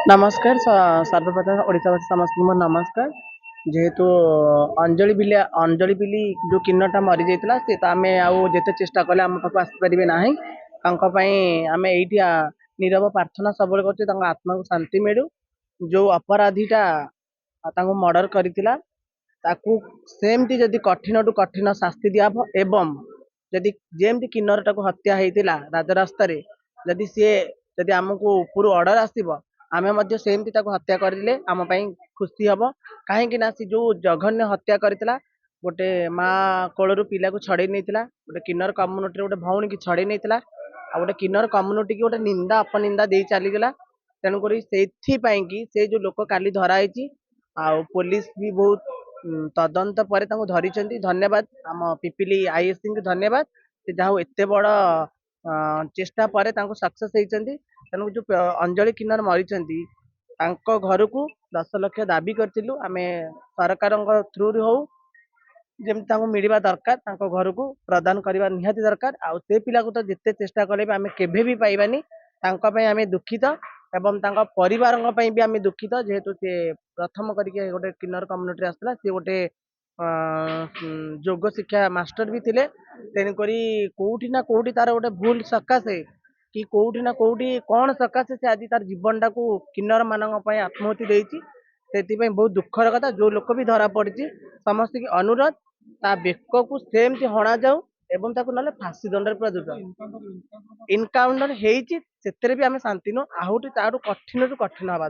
नमस्कार सर्वप्रथम ओडावासी समस्त को नमस्कार। जेहेतु अंजलि बिली जो किन्नरटा मरी जाता सी तो आम आते चेष्टा कले आम पाक आसपारे ना आम ये नीरव प्रार्थना सब कर आत्मा को शांति मिलू। जो अपराधीटा मर्डर करता सेमती जदि कठिन टू कठिन शास्ति दिहब एवं जदि जेमती किन्नरटा को हत्या होता राजरास्त जदि सी जदि आमको ऊपर ऑर्डर आसब आमे मध्य सेमती ताको हत्या करले आम पई खुशी हब। काहेकि ना सी जो जघन्य हत्या करथिला गोटे माँ कोलरू पिला को छड़े नैतिला गोटे किन्नर कम्युनिटी गोटे भौणी की छड़े नैतिला आ गोटे किन्नर कम्युनिटी की गोटे निंदा अपनिंदा दे चलीगला। तेणुक से से जो लोक काली धराई आ पुलिस भी बहुत तदंत पर धरी धन्यवाद आम पिपिली आईएससी को धन्यवाद से जहाँ एत बड़ चेष्टा पर सक्सेस होती। तेणु जो अंजलि किन्नर मरी घर को 10 लाख दाबी करूँ आम सरकार थ्रु हो जमी मिलवा दरकार घर को प्रदान करने निहाती दरकार से पिला को तो जिते चेष्टा कले आम केभे भी पाइबानी आम दुखित एवं परिवार भी आम दुखित जेहेतु सी प्रथम करके गोटे किन्नर कम्युनिटी आसला सी गोटे जोग शिक्षा मास्टर भी थे। तेणुक कौटी ना कौटी तार गोटे भूल सकाशे कि कौटी ना कौटी कौन सकाशे से आज तार जीवन टाक किन्नर मान आत्महति देती से बहुत दुखर कथा। जो लोक भी धरा पड़ी समस्त की अनुरोध ता बेक को सेमती हणा जाऊ एवं ताकू ना फांसी दंड प्रयुक्त इनकाउंटर भी आम शांति नु आहूटी कठिन रु कठिन हवा।